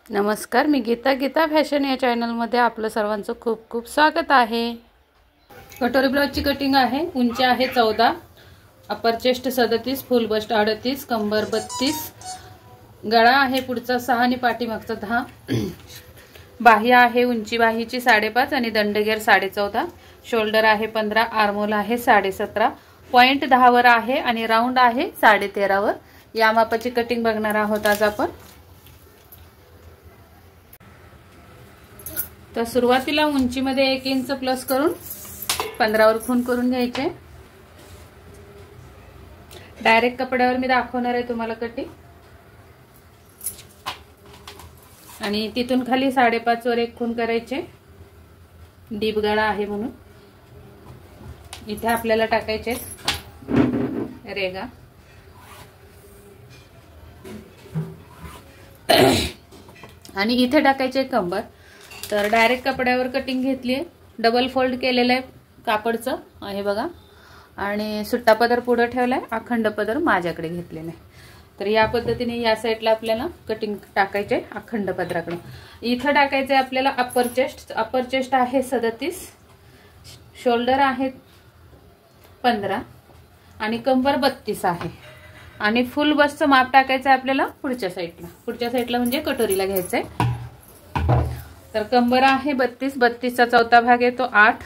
नमस्कार, मी गीता फॅशन या चॅनलमध्ये आपलं सर्वांचं खूप खूप स्वागत आहे। कटोरी ब्लाउजची कटिंग आहे। उंची आहे 14, अपर चेस्ट 37, फुल बस्ट 38, कंबर 32, गळा आहे पुढचा 6 आणि पाठीमागचा 10, बाह्य आहे उंची बाहीची 5.5 आणि दंडगेर 14.5, शोल्डर आहे 15, आर्महोल आहे 17.5, पॉइंट 10 वर आहे आणि राऊंड आहे 13.5 वर। या मापाची कटिंग बघणार आहोत आज आपण। तर सुरुवातीला उंचीमध्ये 1 इंच प्लस करून 15 वर खून करून घ्यायचे। डायरेक्ट कपड्यावर मी दाखवणार आहे तुम्हाला कटिंग, आणि तिथून खाली 5.5 वर 1 खून करायचे। डीप गळा आहे म्हणून इथे आपल्याला टाकायचे रेगा आणि इथे टाकायचे कंबर। तर डायरेक्ट कपड्यावर कटिंग घेतली आहे, डबल फोल्ड केलेलं आहे कापडचं आहे बघा, आणि सुट्टा पदर पुढे ठेवलाय, अखंड पदर माझ्याकडे घेतलेला आहे। तर या पद्धतीने या साइडला आपल्याला कटिंग टाकायचे अखंड पदराकडे। इथं टाकायचे आपल्याला अपर चेस्ट आहे 37, शोल्डर आहे 15 आणि कंबर 32 आहे, आणि फुल बस्टचं माप टाकायचं आपल्याला पुढच्या साइडला म्हणजे कटोरीला घ्यायचंय। तर कंबर आहे 32 चा चौथा भाग येतो 8,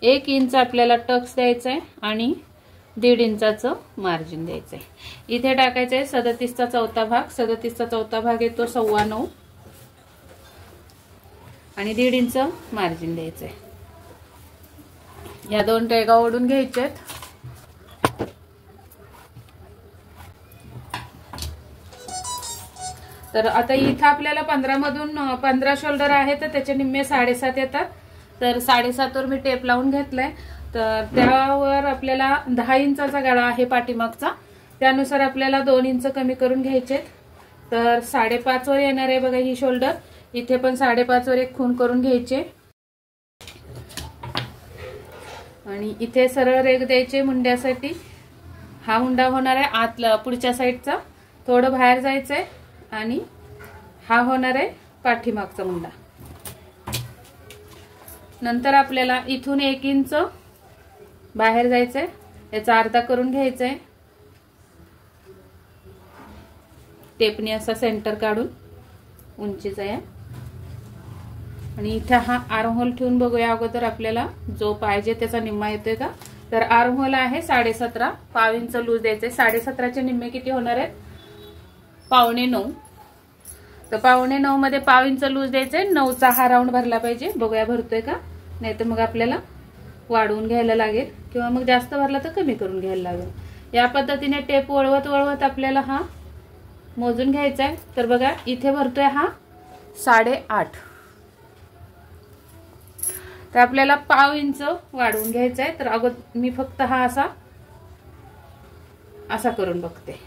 1 इंच आपल्याला टक्स द्यायचा आहे आणि 1.5 इंचाचं मार्जिन द्यायचंय। इथे टाकायचंय 37 चा चौथा भाग, 37 चा चौथा भाग येतो 9.25 आणि 1.5 इंच मार्जिन द्यायचंय। या दोन रेगा ओढून घ्यायच्यात। तर आता इथे आपल्याला 15 मधून 15 शोल्डर आहे, तर त्याचे निम्मे 7.5 येतात। तर 7.5 वर मी टेप लावून घेतलाय। तर त्यावर आपल्याला 10 इंचाचा गळा आहे पाठीमागचा, त्यानुसार आपल्याला 2 इंच कमी करून घ्यायचे। तर 5.5 वर येणार आहे बघा ही शोल्डर, इथे पण 5.5 वर 1 खून करून घ्यायचे आणि इथे सरळ रेघ द्यायचे मुंड्यासाठी। हा मुंडा होणार आहे आतला पुढच्या साइडचा, थोडं बाहेर जायचंय, आणि हा होणार आहे पाठीमागचा मुंडा। नंतर आपल्याला इथून 1 इंच बाहेर जायचंय, याचा अर्धा करून घ्यायचंय टेपनी असा सेंटर काढून उंचीचा या, आणि इथे हा आर्म होल ठेवून बघूया अगोदर आपल्याला जो पाहिजे त्याचा निम्मा येतोय का। तर आर्म होल आहे 17.5, पाव इंच लूज द्यायचे। 17.5 चे निम्मे किती होणार आहेत, 8.25। तर 8.25 मध्ये पाव इंच लूज द्यायचे। 9चा हा राऊंड भरला पाहिजे, बघूया भरतोय का, नाही तर मग आपल्याला वाढवून घ्यायला लागेल, किंवा मग जास्त भरला तर कमी करून घ्यायला लागेल। या पद्धतीने टेप वळवत आपल्याला हा मोजून घ्यायचा आहे। तर बघा इथे भरतोय हा 8.5, तर आपल्याला पाव इंच वाढवून घ्यायचा आहे। तर अगोदर मी फक्त हा असा करून बघते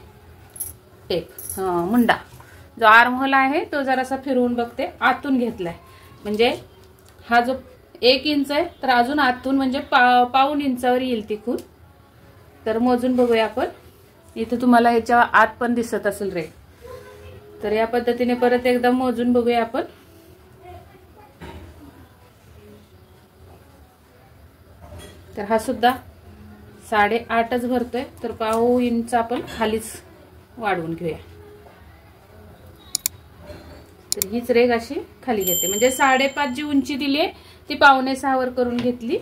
टेप मुंडा, जो आर्म होल आहे तो जरासा फिरवून बघते, आतून घेतलाय म्हणजे हा जो 1 इंच आहे, तर अजून आतून म्हणजे पाऊण इंचावर येईल ती खून। तर मोजून बघूया आपण, इथे तुम्हाला ह्याच्या आत पण दिसत असेल रे। तर या पद्धतीने परत एकदा मोजून बघूया आपण। तर हा सुद्धा 8.5च भरतोय, तर पाऊण इंच आपण खालीच वाढवून घेऊया। तर हीच रेघ अशी खाली घेते, म्हणजे 5.5 जी उंची दिली आहे ती 5.25 वर करून घेतली,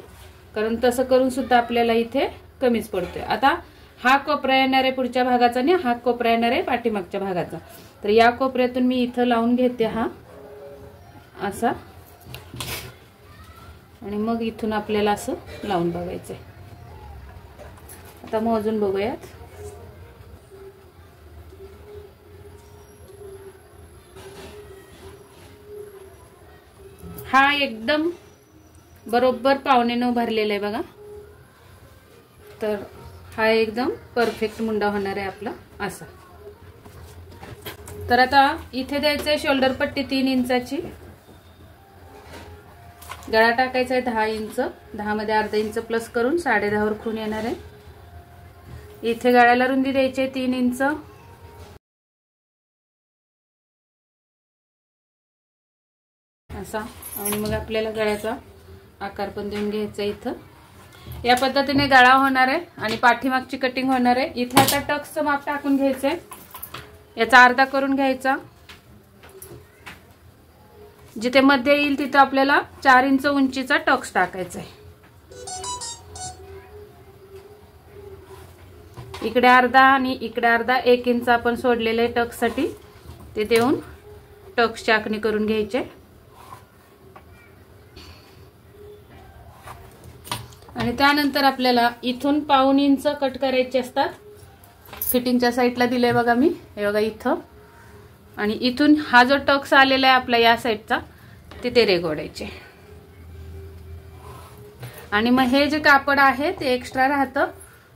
कारण तसं करून सुद्धा आपल्याला इथे कमीच पडतोय। आता हा कोपरा येणार आहे पुढच्या भागाचा आणि हा कोपरा येणार आहे पाठीमागच्या भागाचा। तर या कोपऱ्यातून मी इथं लावून घेते हा असा, आणि मग इथून आपल्याला असं लावून बघायचंय। आता मोजून बघूयात। हा एकदम बरोबर 8.25 भरलेला आहे बघा। तर हा एकदम परफेक्ट मुंडा होणार आहे आपला असा। तर आता इथे द्यायचंय शोल्डर पट्टी 3 इंचाची, गळा टाकायचा आहे 10 इंच, 10 मध्ये अर्धा इंच प्लस करून 10.5 वर खून येणार आहे। इथे गळ्याला रुंदी द्यायची 3 इंच, असा, आणि मग आपल्याला गळ्याचा आकार पण देऊन घ्यायचा इथं. या पद्धतीने गळा होणार आहे आणि पाठीमागची कटिंग होणार आहे. इथे आता टक्सचं माप टाकून घ्यायचंय, याचा अर्धा करून घ्यायचा. जिथे मध्ये येईल तिथे आपल्याला 4 इंच उंचीचा टक्स टाकायचा आहे. इकडे अर्धा आणि इकडे अर्धा, 1 इंच आपण सोडलेले टक्स साठी ते देऊन टक्सची आखणी करून घ्यायचे. आणि त्यानंतर आपल्याला इथून पाऊण इंच कट करायचे असतात. फिटिंगच्या साईडला दिलंय बघा मी, हे बघा इथं. आणि इथून हा जो टक्स आलेला आहे आपला या साईडचा, तिथे रेघोडायचे. आणि मग हे जे कापड आहे ते एक्स्ट्रा राहतं,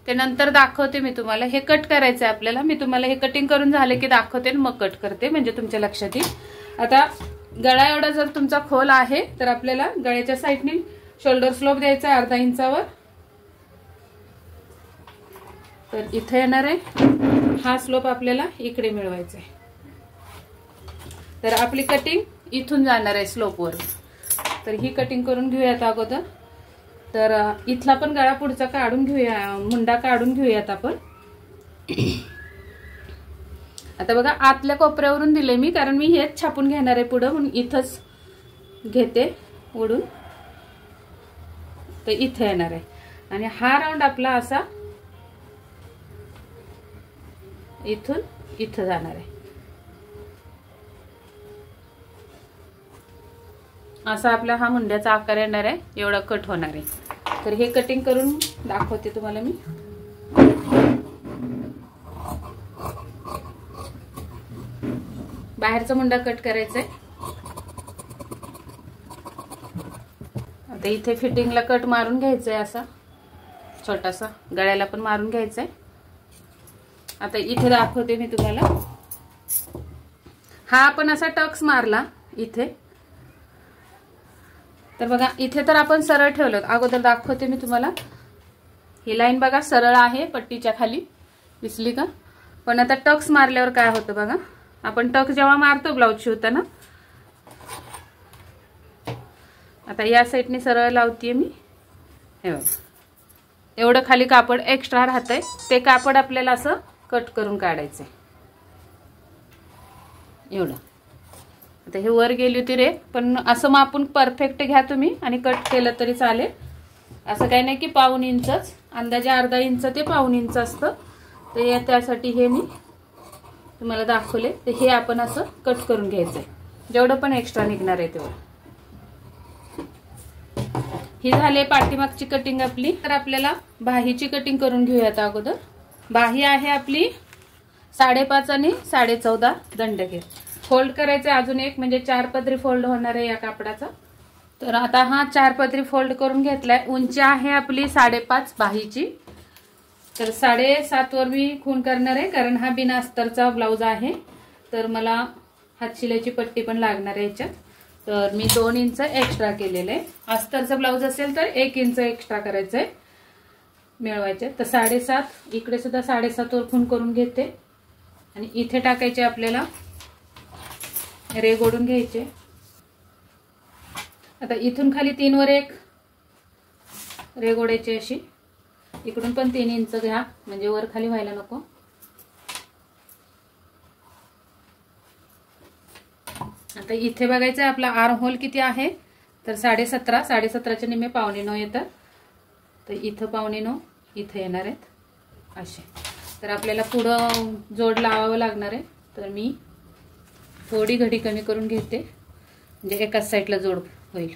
ते नंतर दाखवते मी तुम्हाला. हे कट करायचं आहे आपल्याला. मी तुम्हाला हे कटिंग करून झाले की दाखवते आणि मग कट करते, म्हणजे तुमच्या लक्षात येईल. आता गळा एवढा जर तुमचा खोल आहे तर आपल्याला गळ्याच्या साईडने शोल्डर स्लोप द्यायचा आहे 1/2 इंचावर. तर इथे येणार आहे, हा स्लोप आपल्याला इकडे मिळवायचा आहे. तर आपली कटिंग इथून जाणार आहे स्लोपवर. तर ही कटिंग करून घेऊयात अगोदर. तर इथला पण गळा पुढचा काढून घेऊया, मुंडा काढून घेऊयात आपण. आता बघा आतल्या कोपऱ्यावरून दिले मी, कारण मी हेच छापून घेणार आहे पुढं, म्हणून इथंच घेते ओढून. तर इथे येणार आहे आणि हा राऊंड आपला असा इथून इथं जाणार आहे. असा आपला हा मुंड्याचा आकार येणार आहे, एवढा कट होणार आहे. तर हे कटिंग करून दाखवते तुम्हाला मी. बाहेरचा मुंडा कट करायचा आहे. आता इथे फिटिंगला कट मारून घ्यायचा आहे, असा छोटासा. गळ्याला पण मारून घ्यायचा आहे. आता इथे दाखवते मी तुम्हाला. हा आपण असा टक्स मारला इथे. तर बघा इथे तर आपण सरळ ठेवलं, अगोदर दाखवते मी तुम्हाला. ही लाईन बघा सरळ आहे पट्टीच्या खाली, दिसली का? पण आता टक्स मारल्यावर काय होतं बघा. आपण टक्स जेव्हा मारतो ब्लाऊज शिवताना, आता या साईडने सरळ लावतीये मी. हे बघा एवढं खाली कापड एक्स्ट्रा राहतंय, ते कापड आपल्याला असं कट करून काढायचंय एवढं. आता हे वर गेली होती रे, पण असं मापून परफेक्ट घ्या तुम्ही आणि कट केलं तरी चालेल. असं काही नाही की पाऊण इंचच, अंदाजे 1/2 इंच ते पाऊण इंच असतं. तर त्यासाठी हे मी तुम्हाला दाखवले. तर हे आपण असं कट करून घ्यायचंय, जेवढं पण एक्स्ट्रा निघणार आहे तेवढं. ही झाली पाठीमागची कटिंग आपली. तर आपल्याला बाहीची कटिंग करून घेऊयात अगोदर. बाही आहे आपली 5.5 आणि 14.5 दंडघेर. फोल्ड करायचं अजून एक, म्हणजे 4 पदरी फोल्ड होणार आहे या कापडाचा. तर आता हा 4 पदरी फोल्ड करून घेतलाय. उंची आहे आपली 5.5 बाहीची. तर 7.5 वर मी खून करणार आहे, कारण हा बिना अस्तरचा ब्लाऊज आहे. तर मला हातशिलाची पट्टी पण लागणार आहे याच्यात. तर मी 2 इंच एक्स्ट्रा केलेलं आहे. अस्तरचा ब्लाऊज असेल तर 1 इंच एक्स्ट्रा करायचंय मिळवायचे. तर 7.5, इकडे सुद्धा 7.5 वर खून करून घेते. आणि इथे टाकायचे आपल्याला रेघ ओढून घ्यायचे. आता इथून खाली 3 वर एक रेघ ओढायची अशी. इकडून पण 3 इंच घ्या, म्हणजे वर खाली व्हायला नको. आता इथे बघायचं आहे आपला आर्म होल किती आहे. तर 17.5, 17.5च्या निम्मे 8.25 येतात. तर इथं 8.25 इथे येणार आहेत असे. तर आपल्याला पुढं जोड लावावं लागणार आहे. तर मी थोडी घडी कमी करून घेते, म्हणजे एकाच साईडला जोड होईल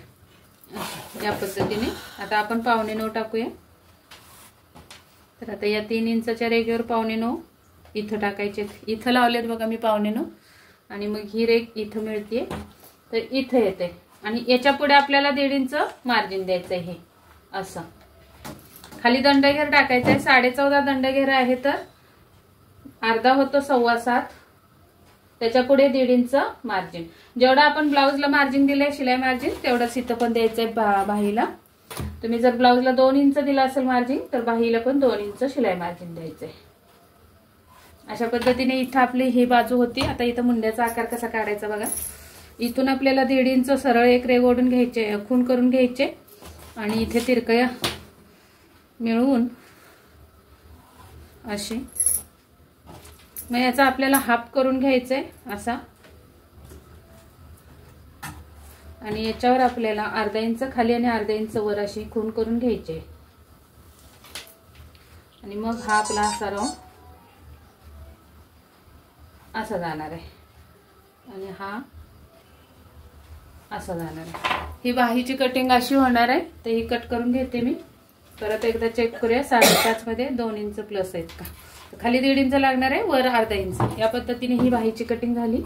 या पद्धतीने. आता आपण 8.25 टाकूया. तर आता या 3 इंचच्या रेघेवर 8.25 इथं टाकायचे. इथं लावलेत बघा मी 8.25, आणि मग ही रेघ इथं मिळते. तर इथं येते आणि याच्या पुढे आपल्याला 1.5 इंच मार्जिन द्यायचं आहे. हे असं खाली दंडघेर टाकायचं आहे. 14.5 दंडघेर आहे, तर अर्धा होतो 7.25. त्याच्या पुढे 1.5 इंच मार्जिन. जेवढा आपण ब्लाऊजला मार्जिन दिलंय शिलाई मार्जिन, तेवढंच इथं पण द्यायचंय बाहीला. तुम्ही जर ब्लाऊजला 2 इंच दिला असेल मार्जिन, तर बाहीला पण 2 इंच शिलाई मार्जिन द्यायचंय. अशा पद्धतीने इथं आपली ही बाजू होती. आता इथं मुंड्याचा आकार कसा काढायचा बघा. इथून आपल्याला 1.5 इंच सरळ एक रेघ ओढून घ्यायचे, खून करून घ्यायचे आणि इथे तिरकया मिळवून अशी, मग याचा आपल्याला हाफ करून घ्यायचंय असा, आणि याच्यावर आपल्याला अर्धा इंच खाली आणि अर्धा इंच वर अशी खून करून घ्यायची आणि मग हा आपला असा राऊंड असा जाणार आहे आणि हा असा जाणार आहे। ही बाहीची कटिंग अशी होणार आहे, तर ही कट करून घेते मी। परत एकदा चेक करूया 5.5 मध्ये 2 इंच प्लस आहेत का, खाली 1.5 इंच लागणार आहे, वर अर्धा इंच। या पद्धतीने ही बाहीची कटिंग झाली।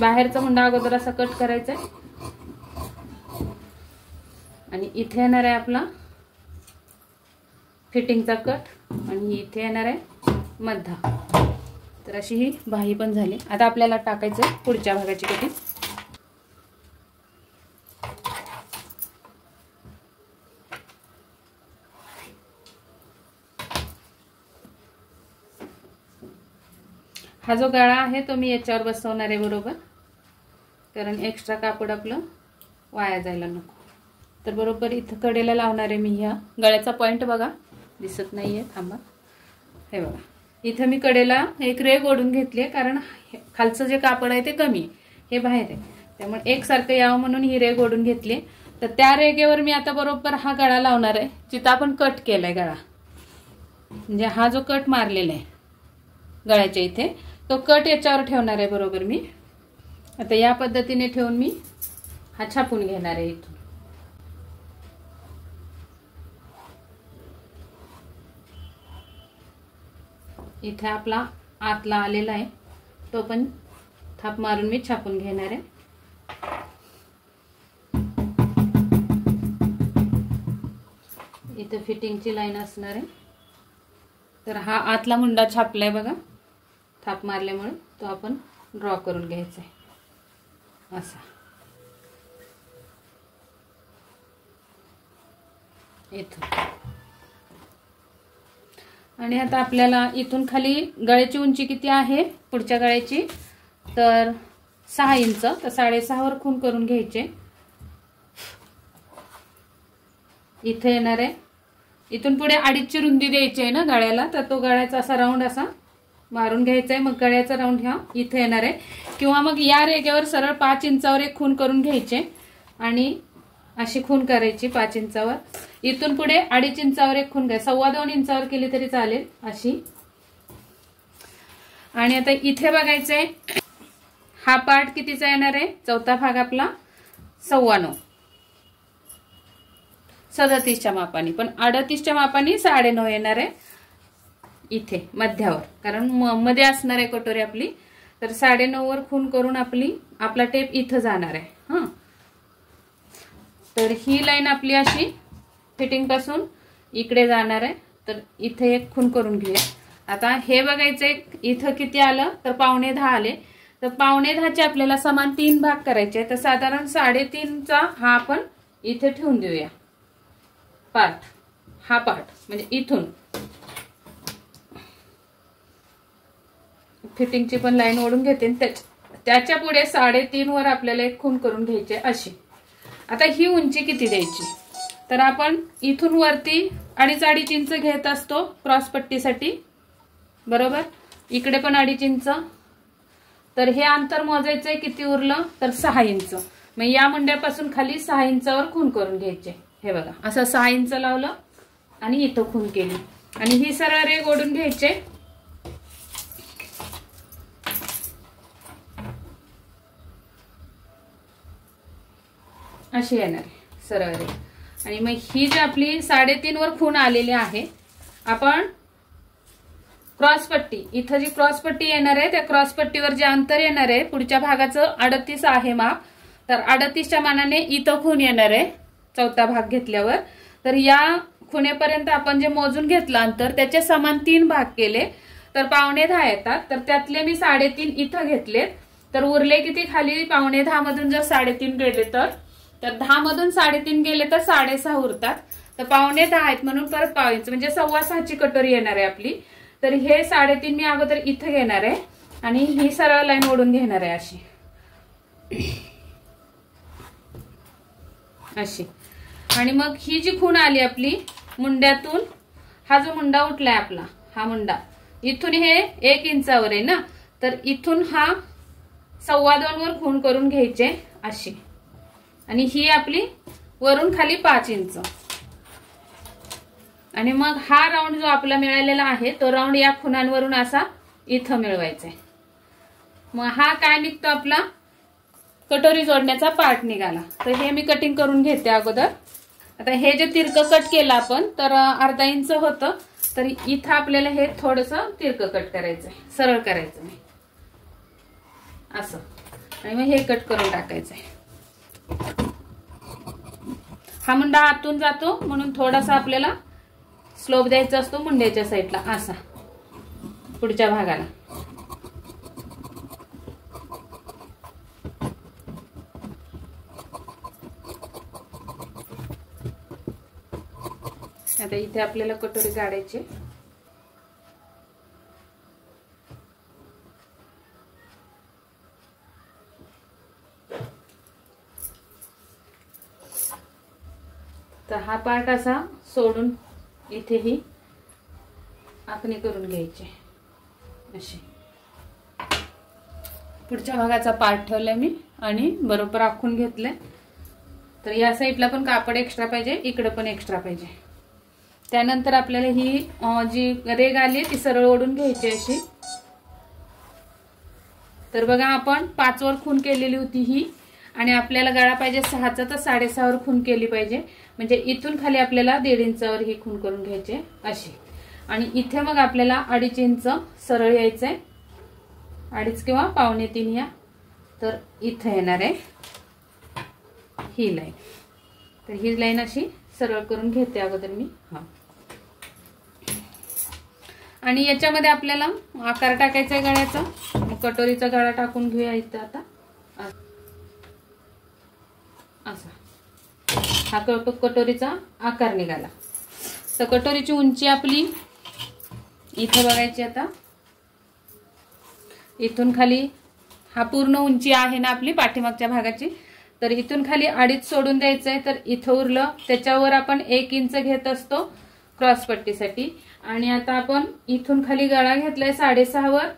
बाहेरचा मुंडा अगोदर असा कट करायचा आहे आणि इथे येणार आहे आपला फिटिंगचा कट आणि इथे येणार आहे मध्या। तर अशी ही बाही पण झाली। आता आपल्याला टाकायचं आहे पुढच्या भागाची कटिंग। हा जो गळा आहे तो मी याच्यावर बसवणार आहे बरोबर, कारण एक्स्ट्रा कापड आपलं वाया जायला नको। तर बरोबर इथं कडेला लावणार आहे मी। ह्या गळ्याचा पॉइंट बघा, दिसत नाहीये, थांबा, हे बघा इथं मी कडेला एक रेघ ओढून घेतली आहे, कारण खालचं जे कापड आहे ते कमी आहे, हे बाहेर आहे, त्यामुळे एकसारखं यावं म्हणून ही रेघ ओढून घेतली। तर त्या रेघेवर मी आता बरोबर हा गळा लावणार आहे, जिथं आपण कट केलाय गळा, म्हणजे हा जो कट मारलेला आहे गळ्याच्या इथे, तो कट याच्यावर ठेवणार आहे बरोबर मी। आता या पद्धतीने ठेवून मी हा छापून घेणार आहे इथून। इथे आपला आतला आलेला आहे, तो पण थाप मारून मी छापून घेणार आहे। इथे फिटिंगची लाईन असणार आहे, तर हा आतला मुंडा छापलाय बघा थाप मारल्यामुळे, तो आपण ड्रॉ करून घ्यायचा आहे असा। इथून आणि आता आपल्याला इथून खाली गळ्याची उंची किती आहे पुढच्या गळ्याची, तर 6 इंच, तर 6.5 वर खून करून घ्यायचे। इथे येणार आहे, इथून पुढे 2.5ची रुंदी द्यायची आहे ना गळ्याला, तर तो गळ्याचा असा राऊंड असा मारून घ्यायचा आहे। मग गळ्याचा राऊंड ह्या इथे येणार आहे, किंवा मग या रेघेवर सरळ 5 इंचावर एक खून करून घ्यायचे आणि अशी खून करायची 5 इंचावर। इथून पुढे 2.5 इंचावर एक खून घ्यायची, 2.25 इंचावर केली तरी चालेल अशी। आणि आता इथे बघायचंय हा पार्ट कितीचा येणार आहे, चौथा भाग आपला 9.25, 37च्या मापाने, पण 38च्या मापाने 9.5 येणार आहे इथे मध्यावर, कारण मध्ये असणार आहे कटोरी आपली। तर 9.5 वर खून करून आपला टेप इथं जाणार आहे। हा, तर ही लाईन आपली अशी फिटिंग पासून इकडे जाणार आहे, तर इथे एक खून करून घेऊया। आता हे बघायचंय इथं किती आलं, तर 9.25 आले, तर 9.25चे आपल्याला समान 3 भाग करायचे, तर साधारण 3.5चा हा आपण इथे ठेवून देऊया पार्ट, हा पार्ट म्हणजे इथून फिटिंगची पण लाईन ओढून घेते, त्याच्या पुढे 3.5 वर आपल्याला एक खून करून घ्यायचे अशी। आता ही उंची किती द्यायची, तर आपण इथून वरती 2.5 इंच घेत असतो क्रॉस पट्टीसाठी बरोबर, इकडे पण 2.5 इंच, तर हे अंतर मोजायचंय किती उरलं, तर 6 इंच। मग या मुंड्यापासून खाली 6 इंचावर खून करून घ्यायचे। हे बघा असं 6 इंच लावलं आणि इथं खून केली आणि ही सरळ रेघ ओढून घ्यायचे। अशी येणार सरळ रेघ, आणि मग ही जी आपली 3.5 वर खून आलेली आहे, आपण क्रॉस पट्टी, इथं जी क्रॉस पट्टी येणार आहे त्या क्रॉस पट्टीवर जे अंतर येणार आहे पुढच्या भागाचं 38 आहे माप, तर 38च्या मानाने इथं खून येणार आहे चौथा भाग घेतल्यावर। तर या खुणेपर्यंत आपण जे मोजून घेतलं अंतर त्याचे समान 3 भाग केले तर 9.25 येतात, तर त्यातले मी 3.5 इथं घेतले, तर उरले किती खाली 9.25 मधून जर 3.5 गेले तर 10 मधून 3.5 गेले तर 6.5 उरतात, तर 9.25 आहेत म्हणून परत पाव इंच म्हणजे 6.25ची कटोरी येणार आहे आपली। तर हे 3.5 मी अगोदर इथं घेणार आहे आणि ही सरळ लाईन ओढून घेणार आहे अशी, अशी. आणि मग ही जी खूण आली आपली मुंड्यातून, हा जो मुंडा उठलाय आपला, हा मुंडा इथून हे 1 इंचावर आहे ना, तर इथून हा 2.25 वर खूण करून घ्यायचे अशी. आणि ही आपली वरून खाली 5 इंच. आणि मग हा राऊंड जो आपला मिळालेला आहे तो राऊंड या खुणांवरून असा इथं मिळवायचा आहे. मग हा काय निघतो आपला कटोरी जोडण्याचा पार्ट निघाला. तर हे मी कटिंग करून घेते अगोदर. आता हे जे तिरकं कट केलं आपण तर अर्धा इंच होतं, तर इथं आपल्याला हे थोडंसं तिरकं कट करायचंय, सरळ करायचं नाही असं. आणि मग हे कट करून टाकायचंय. हा मुंडा आतून जातो म्हणून थोडासा आपल्याला स्लोप द्यायचा असतो मुंड्याच्या साईडला असा पुढच्या भागाला. आता इथे आपल्याला कटोरी काढायची. तर हा पार्ट असा सोडून इथेही आखणी करून घ्यायची अशी. पुढच्या भागाचा पार्ट ठेवलाय मी आणि बरोबर आखून घेतलंय. तर या साईडला पण कापड एक्स्ट्रा पाहिजे, इकडे पण एक्स्ट्रा पाहिजे. त्यानंतर आपल्याला ही जी रेग आली ती सरळ ओढून घ्यायची अशी. तर बघा आपण 5 वर खूण केलेली होती ही, आणि आपल्याला गळा पाहिजे 6चा, तर 6.5 वर खूण केली पाहिजे. म्हणजे इथून खाली आपल्याला 1.5 इंचावर ही खूण करून घ्यायची अशी. आणि इथे मग आपल्याला 2.5 इंच सरळ यायचंय, 2.5 किंवा 2.25 या. तर इथे येणार आहे ही लाईन. तर ही लाईन अशी सरळ करून घेते अगोदर मी. हा. आणि याच्यामध्ये आपल्याला आकार टाकायचा आहे गळ्याचा. मग कटोरीचा गळा टाकून घेऊया इथं आता असा. हा कटोरीचा आकार निघाला. तर कटोरीची उंची आपली इथे बघायची. आता इथून खाली हा पूर्ण उंची आहे ना आपली पाठीमागच्या भागाची, तर इथून खाली 2.5 सोडून द्यायचंय. तर इथं उरलं त्याच्यावर आपण 1 इंच घेत असतो क्रॉस पट्टीसाठी. आणि आता आपण इथून खाली गळा घेतलाय 6.5 वर,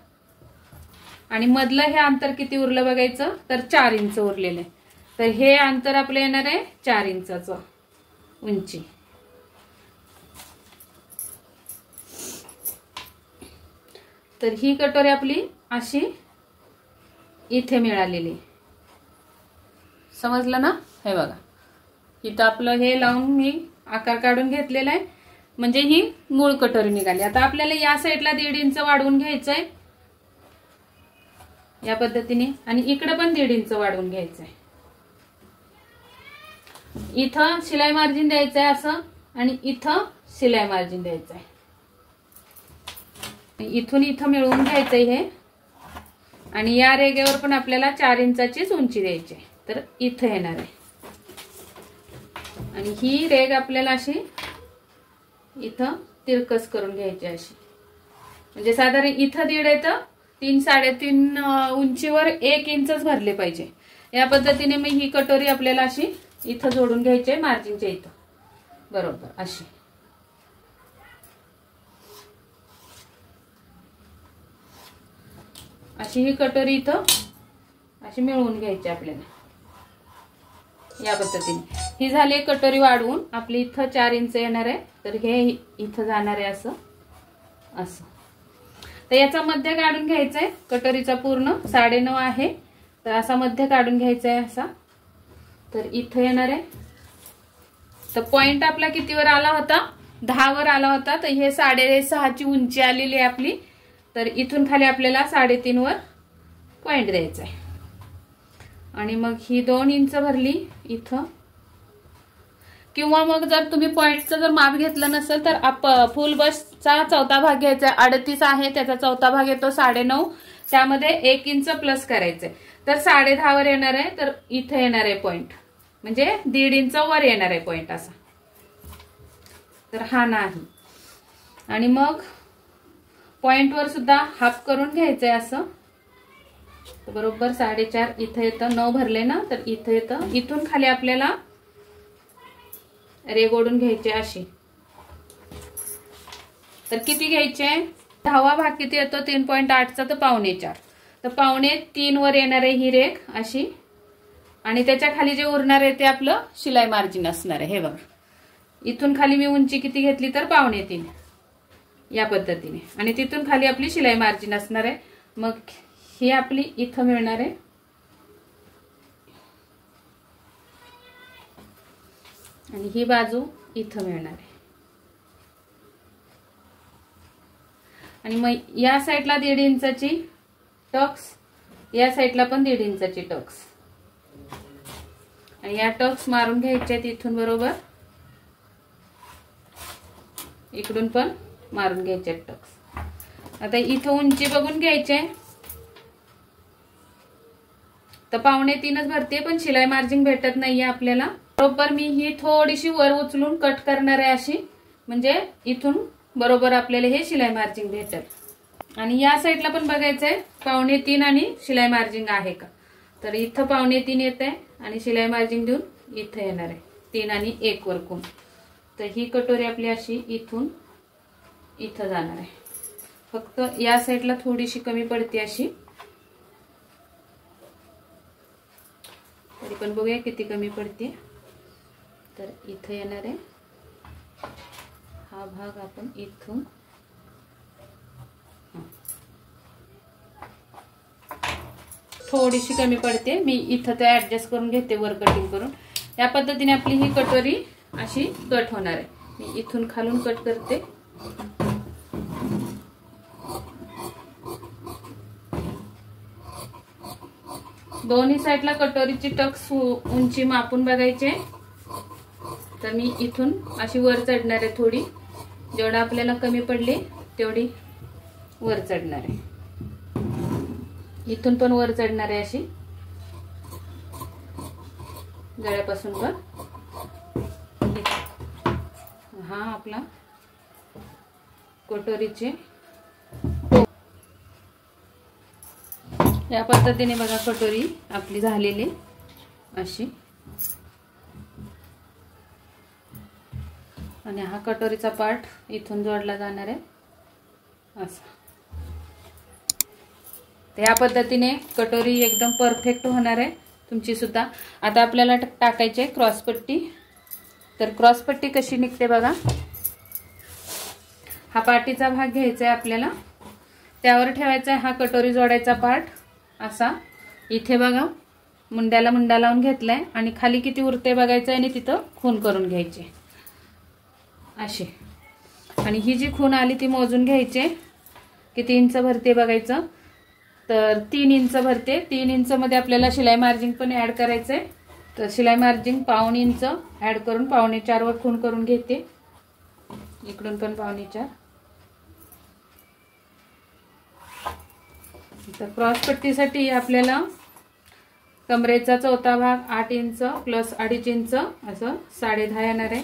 आणि मधलं हे अंतर किती उरलं बघायचं, तर 4 इंच उरलेलं आहे. तर हे अंतर आपलं येणार आहे 4 इंचाचं उंची. तर ही कटोरी आपली अशी इथे मिळालेली. समजलं ना? हे बघा इथं आपलं हे लावून मी आकार काढून घेतलेला आहे, म्हणजे ही मूळ कटोरी निघाली. आता आपल्याला या साईडला 1.5 इंच वाढवून घ्यायचंय या पद्धतीने, आणि इकडे पण 1.5 इंच वाढवून घ्यायचंय. इथं शिलाई मार्जिन द्यायचंय असं, आणि इथं शिलाई मार्जिन द्यायचंय. इथून इथं मिळवून घ्यायचंय हे. आणि या रेगेवर पण आपल्याला 4 इंचाचीच उंची द्यायची. तर इथं येणार आहे. आणि ही रेग आपल्याला अशी इथं तिरकस करून घ्यायची अशी. म्हणजे साधारण इथं 1.5 आहे तर 3-3.5 उंचीवर 1 इंचच भरले पाहिजे. या पद्धतीने मी ही कटोरी आपल्याला अशी इथं जोडून घ्यायची मार्जिनच्या इथं बरोबर अशी. अशी ही कटोरी इथं अशी मिळवून घ्यायची आपल्याला या पद्धतीने. ही झाली कटोरी वाढवून आपली. इथं 4 इंच येणार आहे, तर हे इथं जाणार आहे असं असं. तर याचा मध्य काढून घ्यायचा आहे. कटोरीचा पूर्ण 9.5 आहे, तर असा मध्य काढून घ्यायचा आहे असा. तर इथं येणार आहे. तर पॉइंट आपला कितीवर आला होता? 10 वर आला होता. तर हे 6.5ची उंची आलेली आहे आपली. तर इथून खाली आपल्याला 3.5 वर पॉइंट द्यायचा आहे. आणि मग ही 2 इंच भरली इथं. किंवा मग जर तुम्ही पॉइंटचं जर माप घेतलं नसेल तर फुल बसचा चौथा भाग घ्यायचा. 38 आहे, त्याचा चौथा भाग येतो 9.5. त्यामध्ये 1 इंच प्लस करायचंय. तर 10.5 वर येणार आहे. तर इथं येणार आहे पॉइंट, म्हणजे 1.5 इंच वर येणार आहे पॉइंट असा. तर हा नाही. आणि मग पॉइंट वर सुद्धा हाफ करून घ्यायचंय असं. तर बरोबर 4.5 इथं येतं, 9 भरले ना तर इथं येतं. इथून खाली आपल्याला रेघ ओढून घ्यायचे अशी. तर किती घ्यायचे, 10वा भाग किती येतो 3.8चा, तर 2.25. तर 2.25 वर येणार आहे ही रेघ अशी, आणि त्याच्या खाली जे उरणार आहे ते आपलं शिलाई मार्जिन असणार आहे. हे बघा, इथून खाली मी उंची किती घेतली तर 2.25 या पद्धतीने, आणि तिथून खाली आपली शिलाई मार्जिन असणार आहे. मग ही आपली इथं मिळणार आहे, आणि ही बाजू इथं मिळणार आहे. आणि मग या साईडला 1.5 इंचाची टक्स, या साईडला पण 1.5 इंचाची टक्स, आणि या टक्स मारून घ्यायचे इथून बरोबर, इकडून पण मारून घ्यायचे टक्स. आता इथं उंची बघून घ्यायचे, तर 2.25च भरते, पण शिलाई मार्जिन भेटत नाहीये आपल्याला. बरोबर मी ही थोडीशी वर उचलून कट करणार आहे अशी, म्हणजे इथून बरोबर आपल्याला हे शिलाई मार्जिन भेटेल. आणि या साईडला पण बघायचंय 2.25 आणि शिलाई मार्जिन आहे का, तर इथं 2.25 येते आणि शिलाई मार्जिन देऊन इथं येणार आहे 3 आणि 1 वरकून. तर ही कटोरी आपली अशी इथून इथं जाणार आहे. फक्त या साईडला थोडीशी कमी पडते अशी, तरी पण बघूया किती कमी पडते. तर इथं येणार आहे हा भाग, आपण इथून थोडीशी कमी पडते, मी इथं ते ऍडजस्ट करून घेते वर कटिंग करून. या पद्धतीने आपली ही कटोरी अशी कट होणार आहे. मी इथून खालून कट करते. दोन्ही साईडला कटोरीची टक्स उंची मापून बघायचे. तर मी इथून अशी वर चढणार आहे थोडी, जेवढा आपल्याला कमी पडली तेवढी वर चढणार आहे. इथून पण वर चढणार आहे अशी, गळ्यापासून पण. हा आपला कटोरीचे या पद्धतीने बघा कटोरी आपली झालेली अशी. आणि हा कटोरीचा पार्ट इथून जोडला जाणार आहे असा. तर या पद्धतीने कटोरी एकदम परफेक्ट होणार आहे तुमची सुद्धा. आता आपल्याला टाकायचे क्रॉसपट्टी. तर क्रॉसपट्टी कशी निघते बघा, हा पाठीचा भाग घ्यायचा आहे आपल्याला, त्यावर ठेवायचा आहे हा कटोरी जोडायचा पार्ट असा. इथे बघा मुंड्याला मुंडा लावून घेतलाय, आणि खाली किती उरते बघायचं, आणि तिथं खून करून घ्यायचे अशी. आणि ही जी खून आली ती मोजून घ्यायचे, किती इंच भरते बघायचं. तर 3 इंच भरते. 3 इंच मध्ये आपल्याला शिलाई मार्जिन पण ऍड करायचंय. तर शिलाई मार्जिन 1.25 इंच ऍड करून 4.25 वर खून करून घेते. इकडून पण 4.25. तर क्रॉस पट्टीसाठी आपल्याला कमरेचा चौथा भाग 8 इंच प्लस 2.5 इंच असं 10.5 येणार आहे.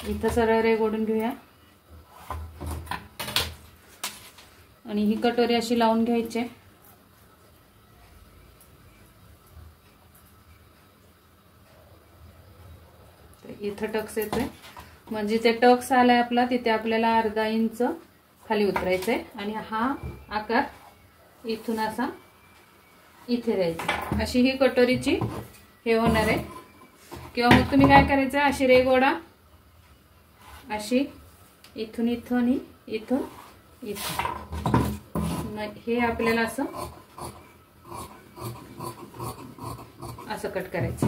इथं सरळ रेघ ओढून घेऊया, आणि ही कटोरी अशी लावून घ्यायची. इथं टक्स येतोय, म्हणजे ते टक्स आलाय आपला तिथे आपल्याला 1/2 इंच खाली उतरायचंय, आणि हा आकार इथून असा इथे द्यायचा. अशी ही कटोरीची हे होणार आहे. किंवा मग तुम्ही काय करायचं, अशी रेघ ओढा अशी इथून इथून आणि इथून इथून, हे आपल्याला असं कट करायचं.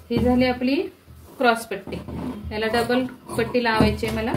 ही झाली आपली क्रॉस पट्टी. याला डबल पट्टी लावायची मला.